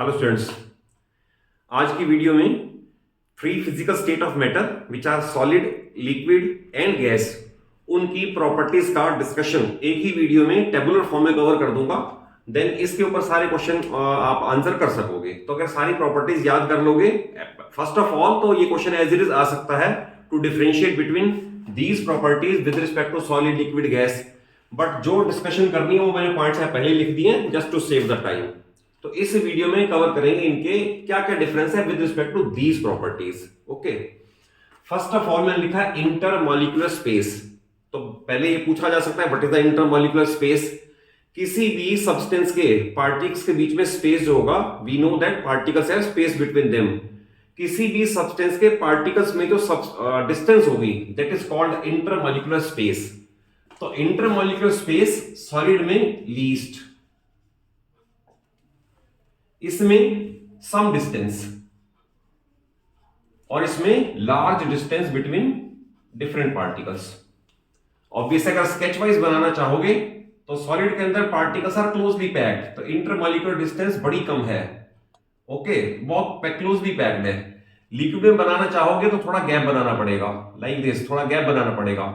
Hello students, आज की video में three physical state of matter which are solid, liquid and gas, उनकी properties का डिस्कशन एक ही वीडियो में टेबुलर फॉर्म में कवर कर दूंगा। देन इसके ऊपर सारे क्वेश्चन आप आंसर कर सकोगे। तो अगर सारी प्रॉपर्टीज याद कर लोगे, फर्स्ट ऑफ ऑल तो ये क्वेश्चन एज इट इज आ सकता है to differentiate between these properties with respect to solid, liquid, gas. But जो डिस्कशन करनी है वो मैंने पॉइंट्स पहले लिख दिए just to save the time. तो इस वीडियो में कवर करेंगे इनके क्या क्या डिफरेंस है with respect to these properties. Okay, first of all मैंने लिखा इंटरमॉलिक्यूलर स्पेस। तो पहले ये पूछा जा सकता है what is the intermolecular space. किसी भी सब्सटेंस के पार्टिकल्स के बीच में स्पेस जो होगा, we know that particles have space between them. किसी भी सब्सटेंस के पार्टिकल्स में जो डिस्टेंस होगी that is called intermolecular space. तो इंटरमॉलिक्यूलर स्पेस सॉलिड में लीस्ट, इसमें सम डिस्टेंस और इसमें large distance between different particles. Obvious अगर स्केच वाइज बनाना चाहोगे तो सॉलिड के अंदर पार्टिकल्स आर क्लोजली पैक्ड, तो इंटरमॉलिक्यूलर डिस्टेंस बड़ी कम है। ओके, बहुत क्लोजली पैक्ड है। लिक्विड में बनाना चाहोगे तो थोड़ा गैप बनाना पड़ेगा, लाइक दिस, थोड़ा गैप बनाना पड़ेगा।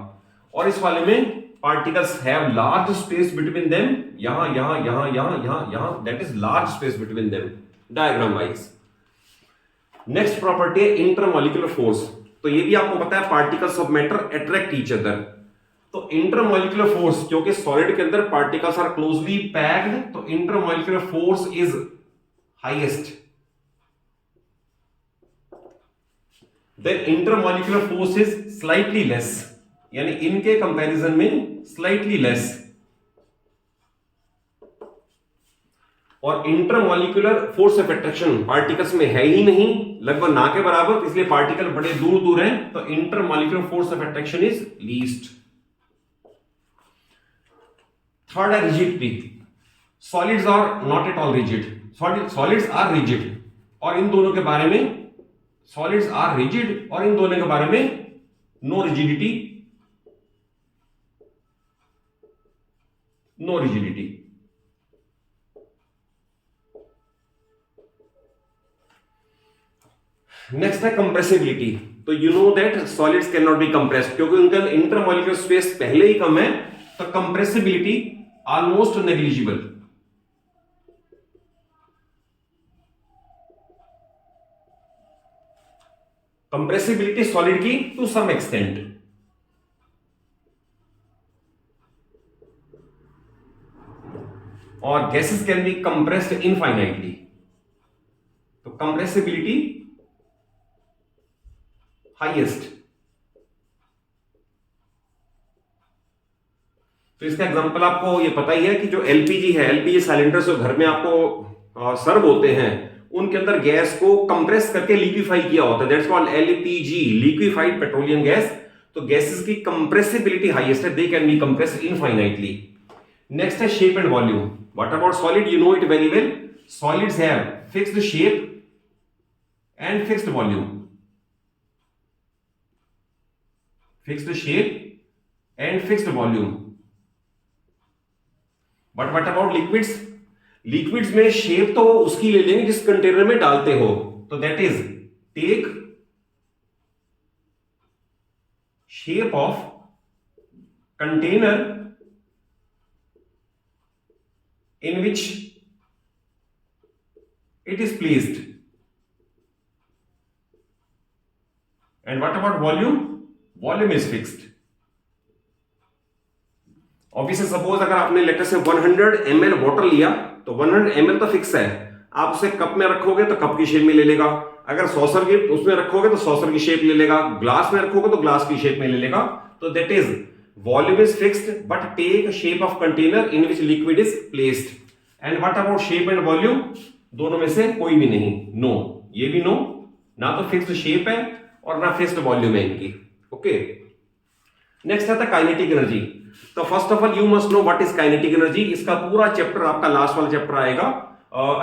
और इस वाले में particles have large space between them, यहां यहां यहां यहां यहां यहां, that is large space between them diagram wise. Next property है इंटरमॉलिक्यूलर फोर्स। तो ये भी आपको पता है particles of matter attract each other. तो इंटरमॉलिक्यूलर फोर्स, क्योंकि सॉलिड के अंदर पार्टिकल्स आर क्लोजली पैक्ड, तो intermolecular force is highest. Then intermolecular force is slightly less, यानी इनके कंपैरिजन में स्लाइटली लेस। और intermolecular force of attraction particles में है ही नहीं, लगभग ना के बराबर, इसलिए पार्टिकल बड़े दूर दूर हैं। तो intermolecular force of attraction is least. Third है rigidity. Solids are not at all rigid, solids are rigid, और इन दोनों के बारे में, सॉलिड्स आर रिजिड और इन दोनों के बारे में no rigidity, no rigidity. Next है कंप्रेसिबिलिटी। तो you know that solids can not be compressed, क्योंकि उनका इंटरमॉलिक्यूलर स्पेस पहले ही कम है, तो compressibility almost negligible. Compressibility solid की टू सम एक्सटेंट। और gases can be compressed infinitely. तो कंप्रेसिबिलिटी हाईएस्ट। तो इसका एग्जांपल आपको ये पता ही है कि जो एलपीजी है, एलपीजी सिलेंडर जो घर में आपको सर्व होते हैं, उनके अंदर गैस को कंप्रेस करके लिक्विफाई किया होता है, that's called LPG, liquefied petroleum gas. तो गैसेस की कंप्रेसिबिलिटी हाईएस्ट है, they can be compressed infinitely. Next है shape and volume. What about solid, you know it very well. Solids have fixed shape and fixed volume, fixed shape and fixed volume. But what about liquids, liquids में shape तो उसकी ले लेंगे जिस container में डालते हो, तो that is take shape of container in which it is placed. And what about volume? Volume is fixed. Obviously suppose अगर आपने लेटर से 100 ml वाटर लिया तो 100 ml तो फिक्स है, आप उसे कप में रखोगे तो कप की शेप में ले लेगा, अगर सॉसर के उसमें रखोगे तो सॉसर की शेप ले लेगा, ग्लास में रखोगे तो ग्लास की शेप में ले लेगा। तो that is volume is fixed but take shape of container in which liquid is placed. And what about shape and volume? दोनों में से कोई भी नहीं, नो, ये भी नो, ना तो फिक्स्ड शेप है और ना फिक्स्ड वॉल्यूम है इनकी। ओके, नेक्स्ट आता है काइनेटिक एनर्जी। तो first of all you must know what is kinetic energy. इसका पूरा चैप्टर आपका लास्ट वाला चैप्टर आएगा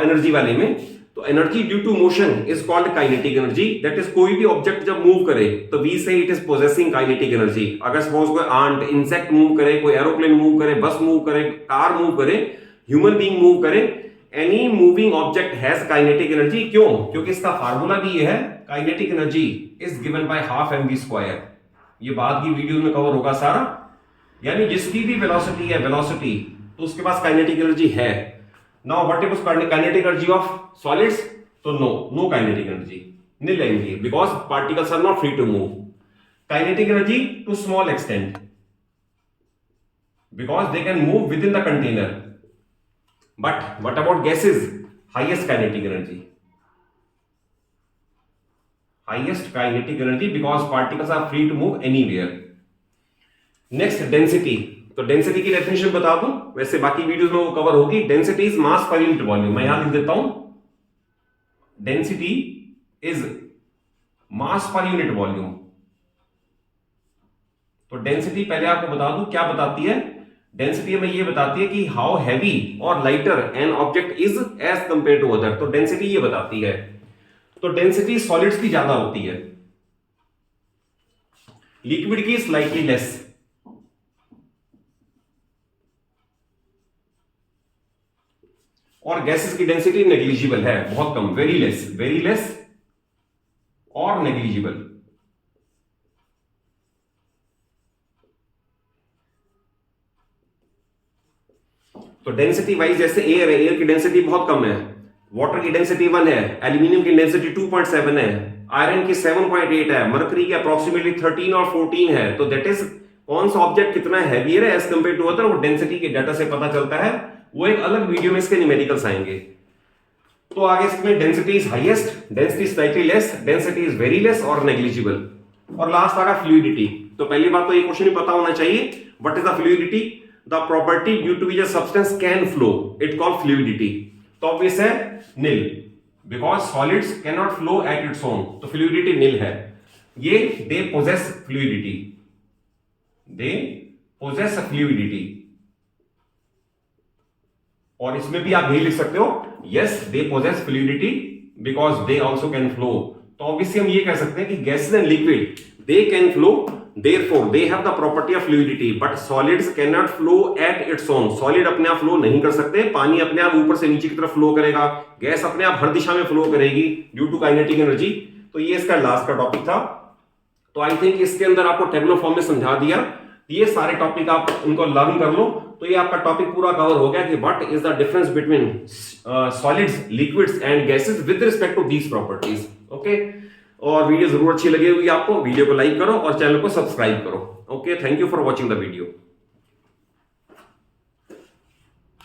एनर्जी वाले में। तो energy due to motion is called kinetic energy. That is कोई भी ऑब्जेक्ट जब मूव करे तो we say it is possessing kinetic energy. अगर सपोज कोई आंट, इंसेक्ट मूव करे, कोई एरोप्लेन मूव करे, बस मूव करे, कार मूव करे, ह्यूमन बीइंग मूव करे, any moving object has kinetic energy. क्यों? क्योंकि इसका फार्मूला भी ये है, kinetic energy is given by half mv square. ये बाद की वीडियो में कवर होगा सारा। यानी जिसकी भी वेलोसिटी है वेलोसिटी, तो उसके पास काइनेटिक एनर्जी है। Now what is kinetic energy of solids? तो नो काइनेटिक एनर्जी, नील लेंगे, because particles are not free to move. Kinetic energy to small extent, because they can move within the container. But what about gases? Highest kinetic energy. Highest kinetic energy because particles are free to move anywhere. Next, density. तो density की definition बता दूं, वैसे बाकी videos में वो cover होगी। Density is mass per unit volume. मैं यहां लिख देता हूं, density is mass per unit volume. तो डेंसिटी पहले आपको बता दूं क्या बताती है। डेंसिटी में ये बताती है कि हाउ हैवी और lighter an object is as compare to other. तो डेंसिटी ये बताती है। तो डेंसिटी सॉलिड्स की ज्यादा होती है, लिक्विड की स्लाइटली लेस। और गैसेस की डेंसिटी नेग्लिजिबल है, बहुत कम, वेरी लेस और नेग्लिजिबल। तो डेंसिटी वाइज जैसे एयर है, एयर की डेंसिटी बहुत कम है, वाटर की डेंसिटी 1 है, एल्यूमिनियम की डेंसिटी 2.7 है, आयरन की 7.8 है, मरकरी की अप्रोक्सीमेटली 13 और 14 है। तो दैट इज कौन सा ऑब्जेक्ट कितना हैवियर है एज कंपेयर टू अदर, वो डेंसिटी के डाटा से पता चलता है। वो एक अलग वीडियो में इसके न्यूमेरिकल्स आएंगे। तो आगे इसमें density is highest, density slightly less, density is very less और नेग्लिजिबल। और लास्ट आगा फ्लूइडिटी। तो पहली बात तो ये क्वेश्चन ही पता होना चाहिए, what is the fluidity? The property due to which a substance can flow, it called fluidity. तो obvious है nil, because solids cannot flow at its own. तो fluidity nil है। ये they possess fluidity. They possess a fluidity. और इसमें भी आप यही लिख सकते हो, yes they possess fluidity because they also can flow. तो obviously हम ये कह सकते हैं कि gases and liquid they can flow. Therefore, they have the property of fluidity, but solids cannot flow at its own. Solid अपने आप flow नहीं कर सकते। पानी अपने आप ऊपर से नीचे की तरफ फ्लो करेगा, गैस अपने आप हर दिशा में फ्लो करेगी ड्यू टू काइनेटिक एनर्जी। तो ये इसका लास्ट का टॉपिक था। तो आई थिंक इसके अंदर आपको टेबुलर फॉर्म में समझा दिया। ये सारे टॉपिक आप उनको लर्न कर लो, तो ये आपका टॉपिक पूरा कवर हो गया कि what is the difference between solids, liquids and gases with respect to these properties. Okay, और वीडियो जरूर अच्छी लगी होगी आपको, वीडियो को लाइक करो और चैनल को सब्सक्राइब करो। Okay, thank you for watching the video.